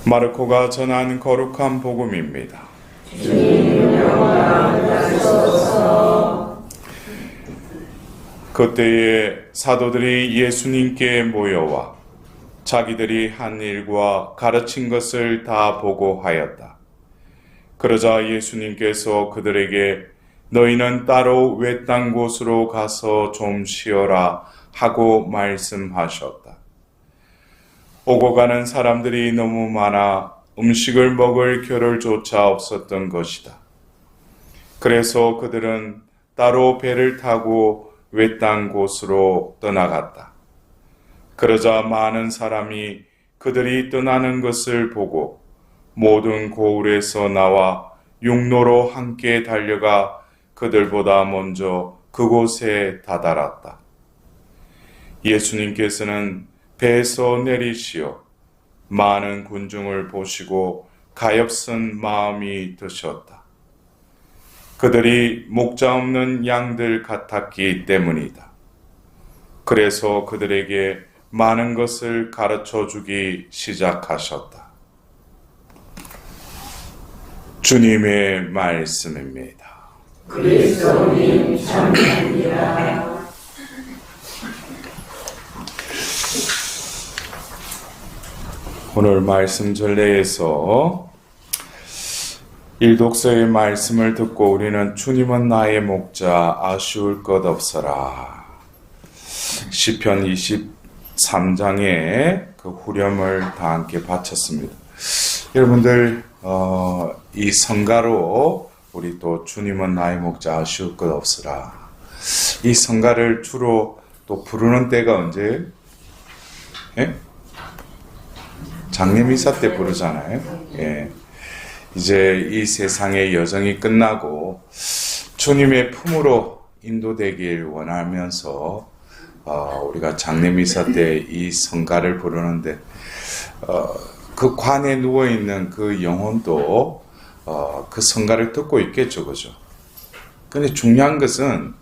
마르코가 전한 거룩한 복음입니다. 그때에 사도들이 예수님께 모여와 자기들이 한 일과 가르친 것을 다 보고하였다. 그러자 예수님께서 그들에게 너희는 따로 외딴 곳으로 가서 좀 쉬어라 하고 말씀하셨다. 오고 가는 사람들이 너무 많아 음식을 먹을 겨를조차 없었던 것이다. 그래서 그들은 따로 배를 타고 외딴 곳으로 떠나갔다. 그러자 많은 사람이 그들이 떠나는 것을 보고 모든 고을에서 나와 육로로 함께 달려가 그들보다 먼저 그곳에 다다랐다. 예수님께서는 배에서 내리시어 많은 군중을 보시고 가엾은 마음이 드셨다. 그들이 목자 없는 양들 같았기 때문이다. 그래서 그들에게 많은 것을 가르쳐 주기 시작하셨다. 주님의 말씀입니다. 그리스도님 감사합니다. 오늘 말씀 전례에서 일독서의 말씀을 듣고 우리는 주님은 나의 목자 아쉬울 것 없어라. 시편 23장의 그 후렴을 다 함께 바쳤습니다. 여러분들 이 성가로 우리 또 주님은 나의 목자 아쉬울 것 없으라. 이 성가를 주로 또 부르는 때가 언제예요? 예? 장례미사 때 부르잖아요. 예. 이제 이 세상의 여정이 끝나고 주님의 품으로 인도되길 원하면서 우리가 장례미사 때 이 성가를 부르는데 그 관에 누워있는 그 영혼도 그 성가를 듣고 있겠죠. 그죠? 근데 중요한 것은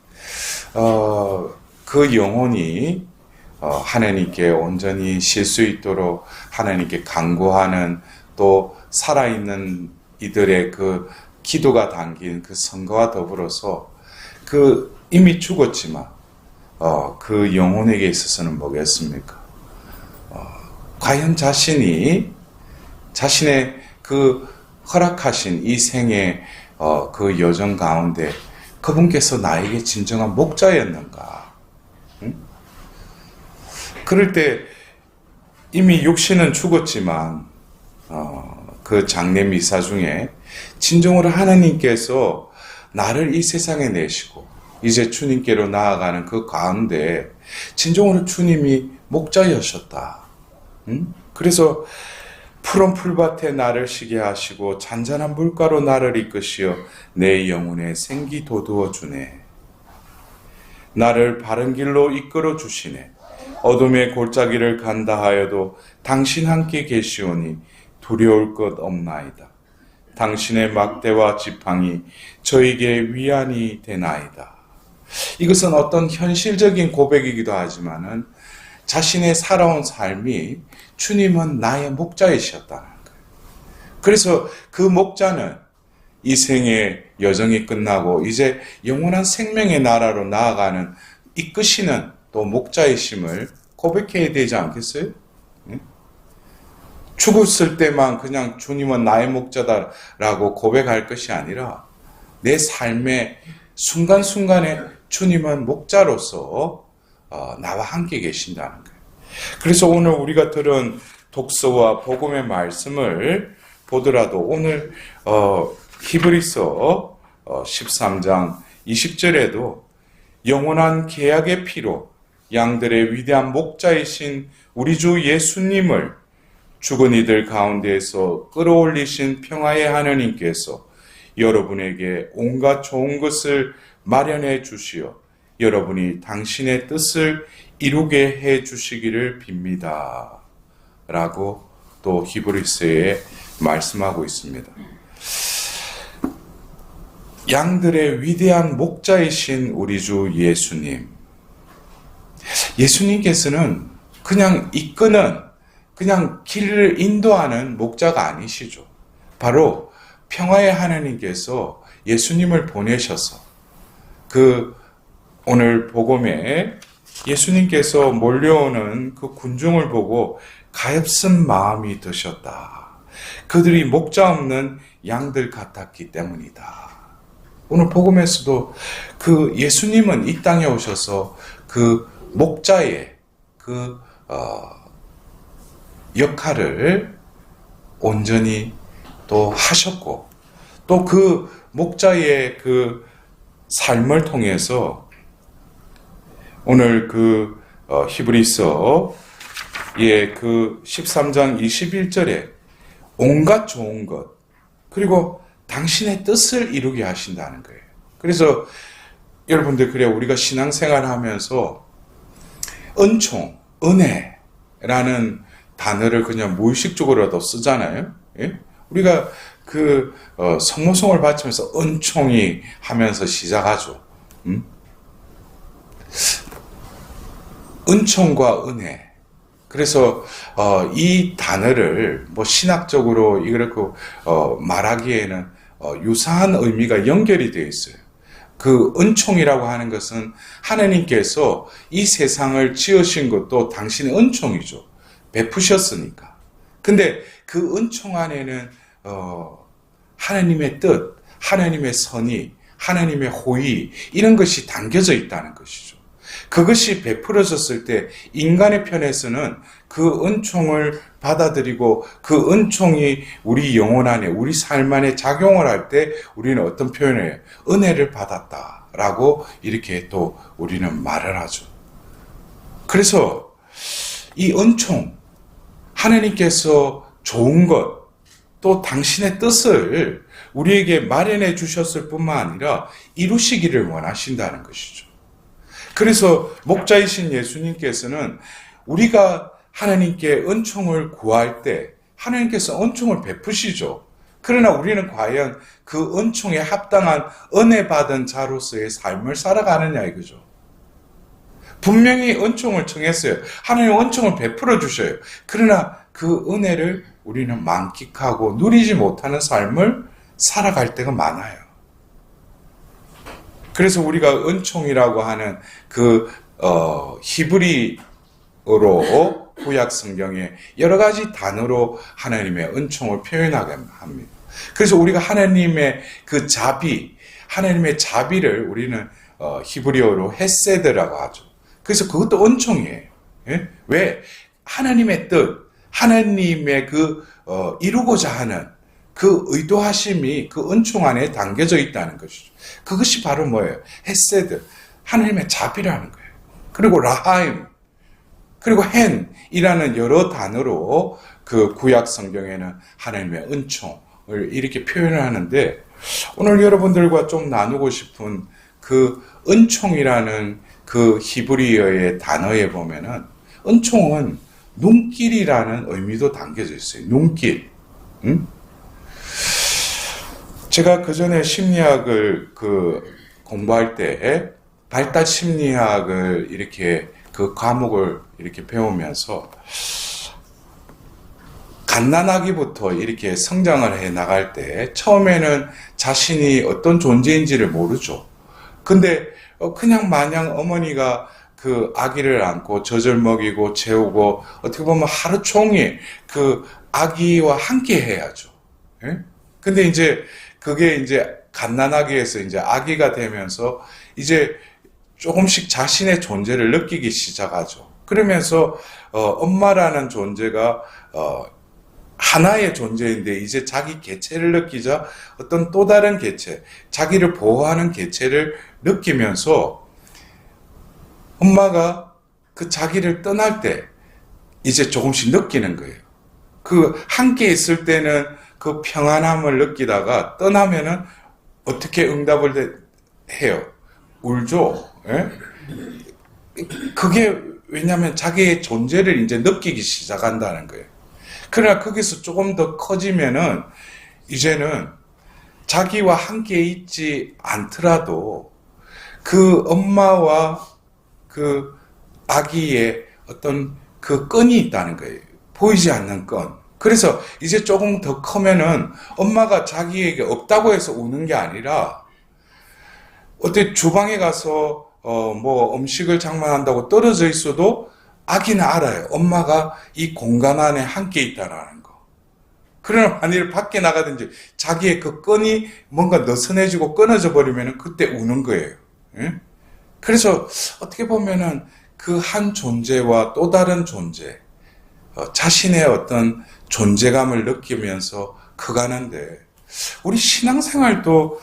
그 영혼이 하나님께 온전히 쉴 수 있도록 하나님께 간구하는 또 살아있는 이들의 그 기도가 담긴 그 성가와 더불어서 그 이미 죽었지만 그 영혼에게 있어서는 뭐겠습니까? 과연 자신의 그 허락하신 이 생의 그 여정 가운데 그분께서 나에게 진정한 목자였는가? 응? 그럴 때 이미 육신은 죽었지만 그 장례 미사 중에 진정으로 하나님께서 나를 이 세상에 내시고 이제 주님께로 나아가는 그 가운데 진정으로 주님이 목자여셨다. 응? 그래서 푸른 풀밭에 나를 쉬게 하시고 잔잔한 물가로 나를 이끄시어 내 영혼에 생기 돋우어 주네. 나를 바른 길로 이끌어 주시네. 어둠의 골짜기를 간다 하여도 당신 함께 계시오니 두려울 것 없나이다. 당신의 막대와 지팡이 저에게 위안이 되나이다. 이것은 어떤 현실적인 고백이기도 하지만은 자신의 살아온 삶이 주님은 나의 목자이셨다는 거예요. 그래서 그 목자는 이 생의 여정이 끝나고 이제 영원한 생명의 나라로 나아가는 이끄시는 또 목자이심을 고백해야 되지 않겠어요? 죽었을 때만 그냥 주님은 나의 목자다라고 고백할 것이 아니라 내 삶의 순간순간에 주님은 목자로서 나와 함께 계신다는 거예요. 그래서 오늘 우리가 들은 독서와 복음의 말씀을 보더라도 오늘 히브리서 13장 20절에도 영원한 계약의 피로 양들의 위대한 목자이신 우리 주 예수님을 죽은 이들 가운데에서 끌어올리신 평화의 하나님께서 여러분에게 온갖 좋은 것을 마련해 주시어 여러분이 당신의 뜻을 이루게 해 주시기를 빕니다. 라고 또 히브리서에 말씀하고 있습니다. 양들의 위대한 목자이신 우리 주 예수님. 예수님께서는 그냥 이끄는 그냥 길을 인도하는 목자가 아니시죠. 바로 평화의 하나님께서 예수님을 보내셔서 그 오늘 복음에 예수님께서 몰려오는 그 군중을 보고 가엾은 마음이 드셨다. 그들이 목자 없는 양들 같았기 때문이다. 오늘 복음에서도 그 예수님은 이 땅에 오셔서 그 목자의 그 역할을 온전히 또 하셨고, 또 그 목자의 그 삶을 통해서 오늘 그 히브리서의 그 13장 21절에 온갖 좋은 것, 그리고 당신의 뜻을 이루게 하신다는 거예요. 그래서 여러분들, 그래 우리가 신앙생활 하면서 은총, 은혜라는 단어를 그냥 무의식적으로라도 쓰잖아요. 예? 우리가 그 성모송을 바치면서 은총이 하면서 시작하죠. 은총과 은혜. 그래서 이 단어를 뭐 신학적으로 이렇게 말하기에는 유사한 의미가 연결이 되어 있어요. 그 은총이라고 하는 것은 하나님께서 이 세상을 지으신 것도 당신의 은총이죠. 베푸셨으니까. 근데 그 은총 안에는 하나님의 뜻, 하나님의 선의, 하나님의 호의, 이런 것이 담겨져 있다는 것이죠. 그것이 베풀어졌을 때 인간의 편에서는 그 은총을 받아들이고 그 은총이 우리 영혼 안에, 우리 삶 안에 작용을 할 때 우리는 어떤 표현을 해요? 은혜를 받았다라고 이렇게 또 우리는 말을 하죠. 그래서 이 은총, 하나님께서 좋은 것, 또 당신의 뜻을 우리에게 마련해 주셨을 뿐만 아니라 이루시기를 원하신다는 것이죠. 그래서 목자이신 예수님께서는 우리가 하나님께 은총을 구할 때 하나님께서 은총을 베푸시죠. 그러나 우리는 과연 그 은총에 합당한 은혜 받은 자로서의 삶을 살아가느냐 이거죠. 분명히 은총을 청했어요. 하나님 은총을 베풀어 주셔요. 그러나 그 은혜를 우리는 만끽하고 누리지 못하는 삶을 살아갈 때가 많아요. 그래서 우리가 은총이라고 하는 그 히브리어로 구약 성경에 여러 가지 단어로 하나님의 은총을 표현하게 합니다. 그래서 우리가 하나님의 그 자비, 하나님의 자비를 우리는 히브리어로 헤세드라고 하죠. 그래서 그것도 은총이에요. 예? 왜? 하나님의 뜻, 하나님의 그 이루고자 하는 그 의도하심이 그 은총 안에 담겨져 있다는 것이죠. 그것이 바로 뭐예요? 헤세드, 하나님의 자비라는 거예요. 그리고 라하임, 그리고 헨이라는 여러 단어로 그 구약 성경에는 하나님의 은총을 이렇게 표현을 하는데, 오늘 여러분들과 좀 나누고 싶은 그 은총이라는 그 히브리어의 단어에 보면은 은총은 눈길이라는 의미도 담겨져 있어요. 눈길. 제가 그 전에 심리학을 공부할 때 발달 심리학을 이렇게 그 과목을 이렇게 배우면서 갓난아기부터 이렇게 성장을 해 나갈 때 처음에는 자신이 어떤 존재인지를 모르죠. 근데 그냥 마냥 어머니가 그 아기를 안고 젖을 먹이고 재우고 어떻게 보면 하루 종일 그 아기와 함께 해야죠. 예? 근데 이제 그게 이제 갓난아기에서 이제 아기가 되면서 이제 조금씩 자신의 존재를 느끼기 시작하죠. 그러면서 엄마라는 존재가 하나의 존재인데 이제 자기 개체를 느끼자 어떤 또 다른 개체, 자기를 보호하는 개체를 느끼면서 엄마가 그 자기를 떠날 때 이제 조금씩 느끼는 거예요. 그 함께 있을 때는 그 평안함을 느끼다가 떠나면은 어떻게 응답을 해요? 울죠. 예? 그게 왜냐하면 자기의 존재를 이제 느끼기 시작한다는 거예요. 그러나 거기서 조금 더 커지면은 이제는 자기와 함께 있지 않더라도 그 엄마와 그 아기의 어떤 그 끈이 있다는 거예요. 보이지 않는 건. 그래서 이제 조금 더 크면은 엄마가 자기에게 없다고 해서 우는 게 아니라 어때 주방에 가서 뭐 음식을 장만한다고 떨어져 있어도 아기는 알아요. 엄마가 이 공간 안에 함께 있다라는 거. 그러나 만일 밖에 나가든지 자기의 그 끈이 뭔가 느슨해지고 끊어져 버리면 그때 우는 거예요. 예? 그래서 어떻게 보면은 그 한 존재와 또 다른 존재, 자신의 어떤 존재감을 느끼면서 커가는데, 우리 신앙생활도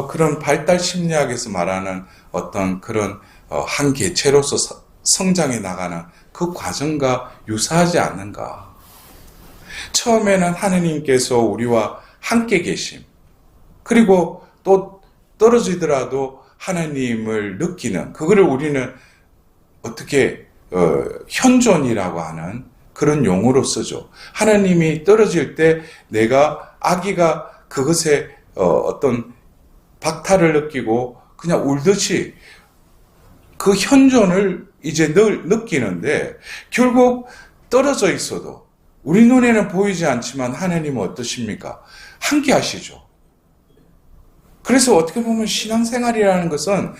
그런 발달 심리학에서 말하는 어떤 그런 한 개체로서 성장해 나가는 그 과정과 유사하지 않는가. 처음에는 하느님께서 우리와 함께 계심, 그리고 또 떨어지더라도 하나님을 느끼는, 그거를 우리는 어떻게 현존이라고 하는 그런 용어로 쓰죠. 하나님이 떨어질 때 내가 아기가 그것에 어떤 박탈을 느끼고 그냥 울듯이 그 현존을 이제 늘 느끼는데, 결국 떨어져 있어도 우리 눈에는 보이지 않지만 하나님은 어떠십니까? 함께 하시죠. 그래서 어떻게 보면 신앙생활이라는 것은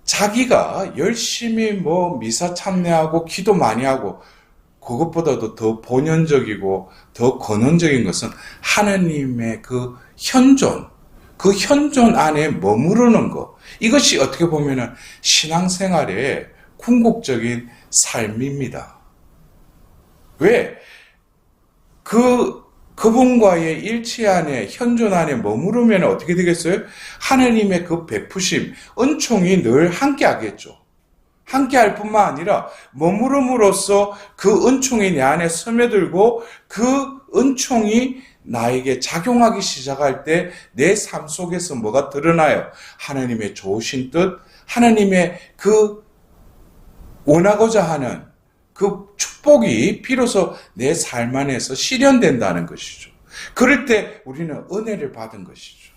자기가 열심히 뭐 미사 참여하고 기도 많이 하고, 그것보다도 더 본연적이고 더 근원적인 것은 하나님의 그 현존 안에 머무르는 것. 이것이 어떻게 보면은 신앙생활의 궁극적인 삶입니다. 왜? 그분과의 일치 안에, 현존 안에 머무르면 어떻게 되겠어요? 하나님의 그 베푸심, 은총이 늘 함께 하겠죠. 함께 할 뿐만 아니라 머무름으로써 그 은총이 내 안에 스며들고 그 은총이 나에게 작용하기 시작할 때 내 삶 속에서 뭐가 드러나요? 하나님의 좋으신 뜻, 하나님의 그 원하고자 하는 그 축복이 비로소 내 삶 안에서 실현된다는 것이죠. 그럴 때 우리는 은혜를 받은 것이죠.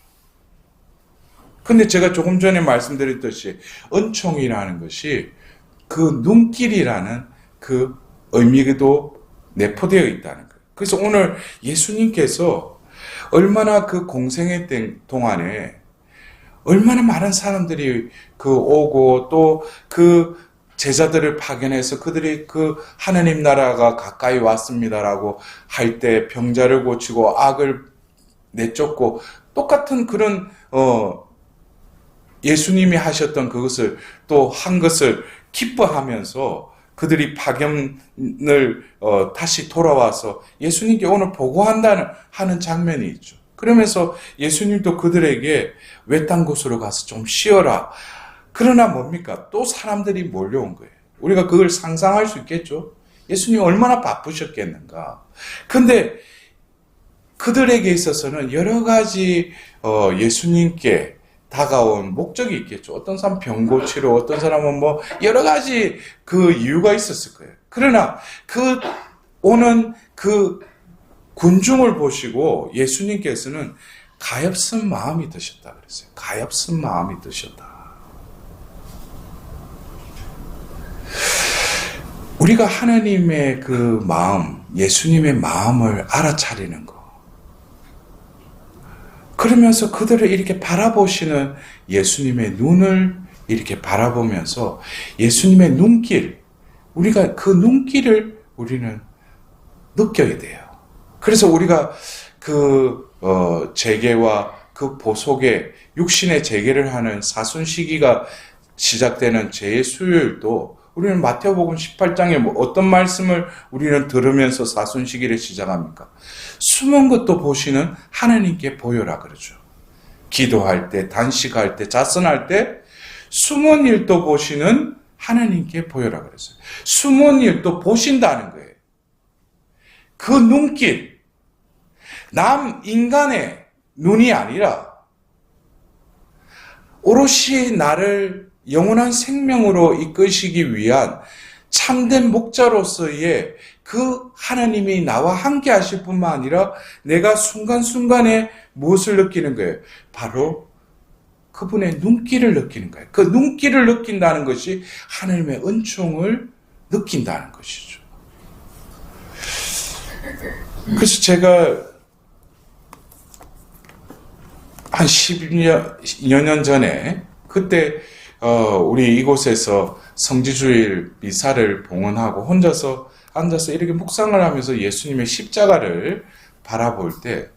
근데 제가 조금 전에 말씀드렸듯이 은총이라는 것이 그 눈길이라는 그 의미도 내포되어 있다는 거예요. 그래서 오늘 예수님께서 얼마나 그 공생의 동안에 얼마나 많은 사람들이 오고 또 그 제자들을 파견해서 그들이 그 하나님 나라가 가까이 왔습니다라고 할 때 병자를 고치고 악을 내쫓고 똑같은 그런 예수님이 하셨던 그것을 또 한 것을 기뻐하면서 그들이 파견을 다시 돌아와서 예수님께 오늘 하는 장면이 있죠. 그러면서 예수님도 그들에게 외딴 곳으로 가서 좀 쉬어라. 그러나 뭡니까? 또 사람들이 몰려온 거예요. 우리가 그걸 상상할 수 있겠죠? 예수님이 얼마나 바쁘셨겠는가. 근데 그들에게 있어서는 여러 가지 예수님께 다가온 목적이 있겠죠. 어떤 사람 병 고치러, 어떤 사람은 뭐 여러 가지 그 이유가 있었을 거예요. 그러나 그 오는 그 군중을 보시고 예수님께서는 가엾은 마음이 드셨다 그랬어요. 가엾은 마음이 드셨다. 우리가 하나님의 그 마음, 예수님의 마음을 알아차리는 것. 그러면서 그들을 이렇게 바라보시는 예수님의 눈을 이렇게 바라보면서 예수님의 눈길, 우리가 그 눈길을 우리는 느껴야 돼요. 그래서 우리가 그 재계와 그 보속의 육신의 재계를 하는 사순 시기가 시작되는 제 수요일도 우리는 마태복음 18장에 어떤 말씀을 우리는 들으면서 사순 시기를 시작합니까? 숨은 것도 보시는 하나님께 보여라 그러죠. 기도할 때, 단식할 때, 자선할 때 숨은 일도 보시는 하나님께 보여라 그랬어요. 숨은 일도 보신다는 거예요. 그 눈길, 남 인간의 눈이 아니라 오롯이 나를 영원한 생명으로 이끄시기 위한 참된 목자로서의 그 하나님이 나와 함께 하실 뿐만 아니라 내가 순간순간에 무엇을 느끼는 거예요? 바로 그분의 눈길을 느끼는 거예요. 그 눈길을 느낀다는 것이 하나님의 은총을 느낀다는 것이죠. 그래서 제가 한 10여 년 전에 그때 우리 이곳에서 성지주일 미사를 봉헌하고 혼자서 앉아서 이렇게 묵상을 하면서 예수님의 십자가를 바라볼 때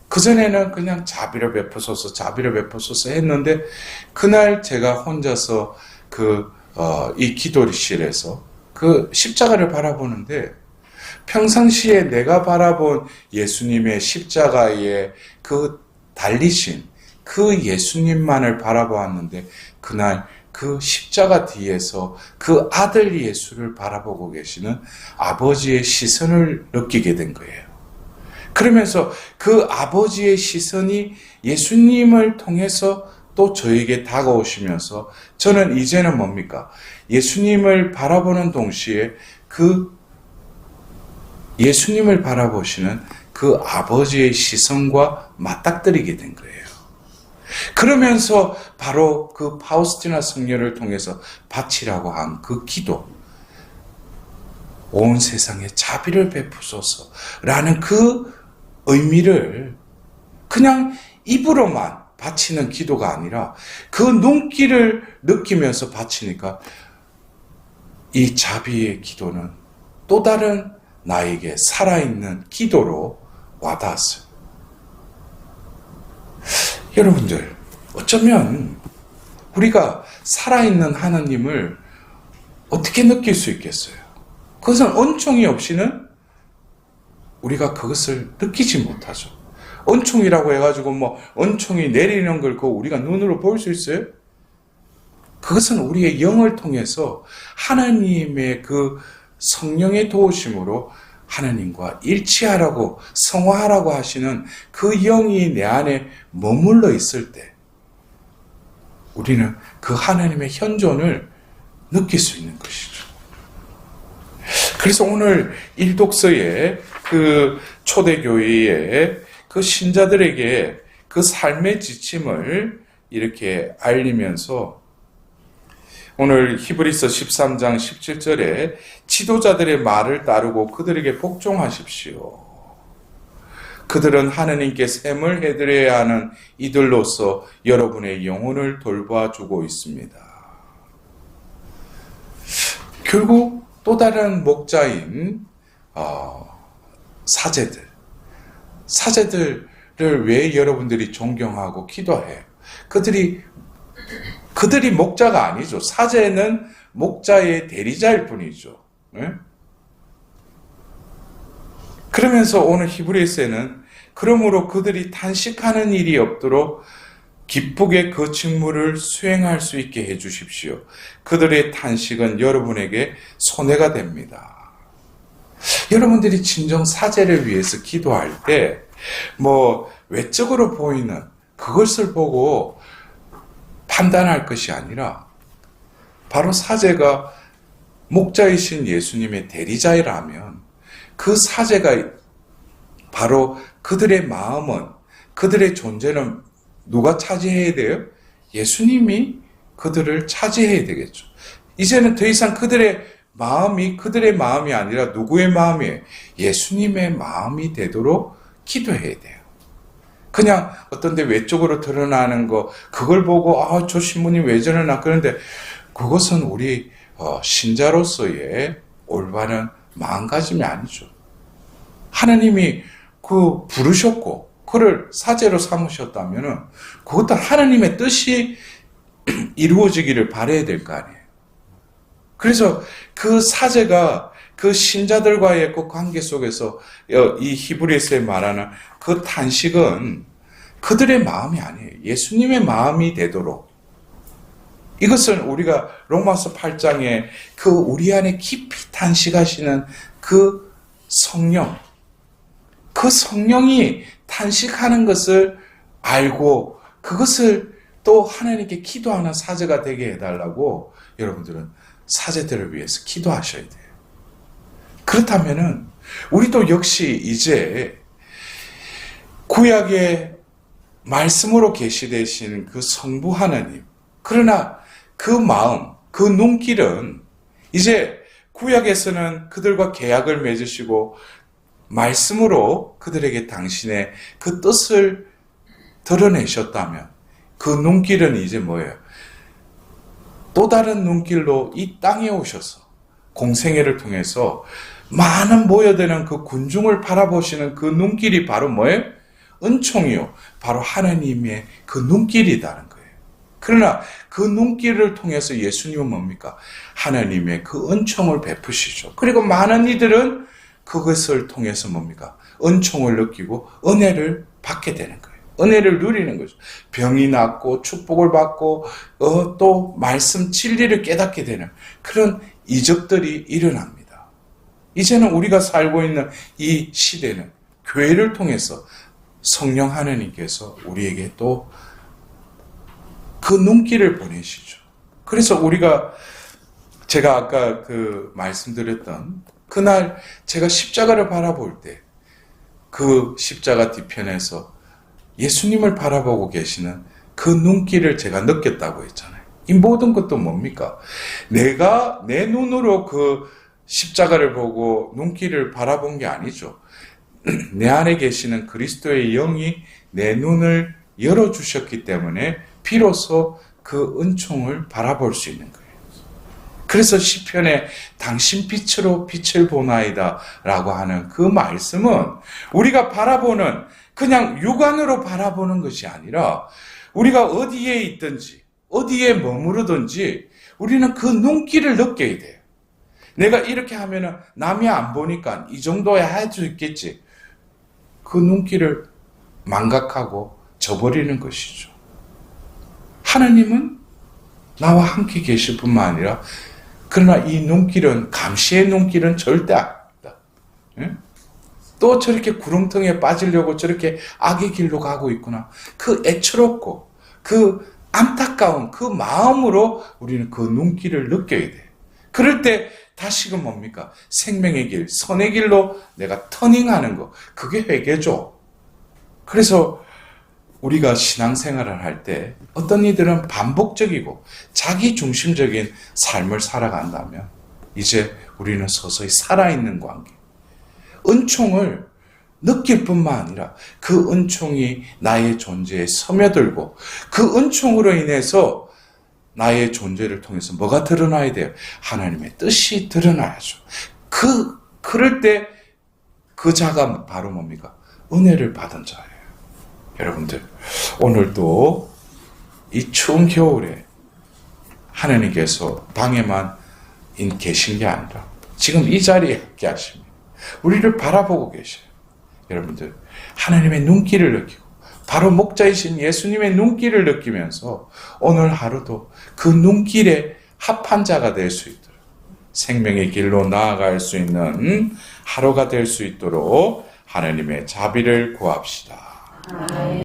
그전에는 그냥 자비를 베푸소서 했는데 그날 제가 혼자서 이 기도실에서 그 십자가를 바라보는데 평상시에 내가 바라본 예수님의 십자가의 그 달리신 그 예수님만을 바라보았는데 그날 그 십자가 뒤에서 그 아들 예수를 바라보고 계시는 아버지의 시선을 느끼게 된 거예요. 그러면서 그 아버지의 시선이 예수님을 통해서 또 저에게 다가오시면서 저는 이제는 뭡니까? 예수님을 바라보는 동시에 그 예수님을 바라보시는 그 아버지의 시선과 맞닥뜨리게 된 거예요. 그러면서 바로 그 파우스티나 성녀를 통해서 바치라고 한 그 기도, 온 세상에 자비를 베푸소서라는 그 의미를 그냥 입으로만 바치는 기도가 아니라 그 눈길을 느끼면서 바치니까 이 자비의 기도는 또 다른 나에게 살아있는 기도로 와닿았어요. 여러분들, 어쩌면 우리가 살아있는 하나님을 어떻게 느낄 수 있겠어요? 그것은 은총이 없이는 우리가 그것을 느끼지 못하죠. 은총이라고 해가지고 은총이 내리는 걸 우리가 눈으로 볼 수 있어요? 그것은 우리의 영을 통해서 하나님의 그 성령의 도우심으로 하나님과 일치하라고 성화하라고 하시는 그 영이 내 안에 머물러 있을 때 우리는 그 하나님의 현존을 느낄 수 있는 것이죠. 그래서 오늘 일독서에 그 초대교회의 그 신자들에게 그 삶의 지침을 이렇게 알리면서 오늘 히브리서 13장 17절에 지도자들의 말을 따르고 그들에게 복종하십시오. 그들은 하느님께 셈을 해드려야 하는 이들로서 여러분의 영혼을 돌봐주고 있습니다. 결국 또 다른 목자인 사제들을 왜 여러분들이 존경하고 기도해요? 그들이 목자가 아니죠. 사제는 목자의 대리자일 뿐이죠. 네? 그러면서 오늘 히브리서에는 그러므로 그들이 탄식하는 일이 없도록 기쁘게 그 직무를 수행할 수 있게 해주십시오. 그들의 탄식은 여러분에게 손해가 됩니다. 여러분들이 진정 사제를 위해서 기도할 때 외적으로 보이는 그것을 보고 판단할 것이 아니라 바로 사제가 목자이신 예수님의 대리자이라면 그 사제가 바로 그들의 마음은 그들의 존재는 누가 차지해야 돼요? 예수님이 그들을 차지해야 되겠죠. 이제는 더 이상 그들의 마음이 아니라 누구의 마음이에요? 예수님의 마음이 되도록 기도해야 돼요. 그냥 어떤 데 외적으로 드러나는 거 그걸 보고 저 신부님 왜 저러나 그런데 그것은 우리 신자로서의 올바른 마음가짐이 아니죠. 하나님이 부르셨고 그를 사제로 삼으셨다면은 그것도 하나님의 뜻이 이루어지기를 바라야 될 거 아니에요. 그래서 그 사제가 그 신자들과의 그 관계 속에서 이 히브리서에 말하는 그 탄식은 그들의 마음이 아니에요. 예수님의 마음이 되도록. 이것은 우리가 로마서 8장에 그 우리 안에 깊이 탄식하시는 그 성령, 그 성령이 탄식하는 것을 알고 그것을 또 하나님께 기도하는 사제가 되게 해달라고 여러분들은 사제들을 위해서 기도하셔야 돼요. 그렇다면은 우리도 역시 이제 구약의 말씀으로 계시되신 그 성부 하나님, 그러나 그 마음, 그 눈길은 이제 구약에서는 그들과 계약을 맺으시고 말씀으로 그들에게 당신의 그 뜻을 드러내셨다면 그 눈길은 이제 뭐예요? 또 다른 눈길로 이 땅에 오셔서 공생애를 통해서 많은 모여드는 그 군중을 바라보시는 그 눈길이 바로 뭐예요? 은총이요. 바로 하나님의 그 눈길이라는 거예요. 그러나 그 눈길을 통해서 예수님은 뭡니까? 하나님의 그 은총을 베푸시죠. 그리고 많은 이들은 그것을 통해서 뭡니까? 은총을 느끼고 은혜를 받게 되는 거예요. 은혜를 누리는 거죠. 병이 낫고 축복을 받고 또 말씀 진리를 깨닫게 되는 그런 이적들이 일어납니다. 이제는 우리가 살고 있는 이 시대는 교회를 통해서 성령 하나님께서 우리에게 또 그 눈길을 보내시죠. 그래서 제가 아까 그 말씀드렸던 그날 제가 십자가를 바라볼 때 그 십자가 뒤편에서 예수님을 바라보고 계시는 그 눈길을 제가 느꼈다고 했잖아요. 이 모든 것도 뭡니까? 내가 내 눈으로 그 십자가를 보고 눈길을 바라본 게 아니죠. 내 안에 계시는 그리스도의 영이 내 눈을 열어주셨기 때문에 비로소 그 은총을 바라볼 수 있는 거예요. 그래서 시편에 당신 빛으로 빛을 보나이다 라고 하는 그 말씀은 우리가 바라보는 그냥 육안으로 바라보는 것이 아니라 우리가 어디에 있든지 어디에 머무르든지 우리는 그 눈길을 느껴야 돼요. 내가 이렇게 하면은 남이 안 보니까 이 정도야 할 수 있겠지. 그 눈길을 망각하고 저버리는 것이죠. 하나님은 나와 함께 계실 뿐만 아니라 그러나 이 눈길은 감시의 눈길은 절대 아닙니다. 또 저렇게 구렁텅이에 빠지려고 저렇게 악의 길로 가고 있구나. 그 애처롭고 그 안타까운 그 마음으로 우리는 그 눈길을 느껴야 돼요. 그럴 때 다시금 뭡니까? 생명의 길, 선의 길로 내가 터닝하는 거. 그게 회개죠. 그래서 우리가 신앙생활을 할 때 어떤 이들은 반복적이고 자기중심적인 삶을 살아간다면 이제 우리는 서서히 살아있는 관계. 은총을 느낄 뿐만 아니라 그 은총이 나의 존재에 스며들고 그 은총으로 인해서 나의 존재를 통해서 뭐가 드러나야 돼요? 하나님의 뜻이 드러나야죠. 그럴 때 그 자가 바로 뭡니까? 은혜를 받은 자예요. 여러분들, 오늘도 이 추운 겨울에 하나님께서 방에만 계신 게 아니라 지금 이 자리에 함께 하십니다. 우리를 바라보고 계셔요. 여러분들, 하나님의 눈길을 느끼고 바로 목자이신 예수님의 눈길을 느끼면서 오늘 하루도 그 눈길에 합한 자가 될 수 있도록 생명의 길로 나아갈 수 있는 하루가 될 수 있도록 하나님의 자비를 구합시다. 아멘.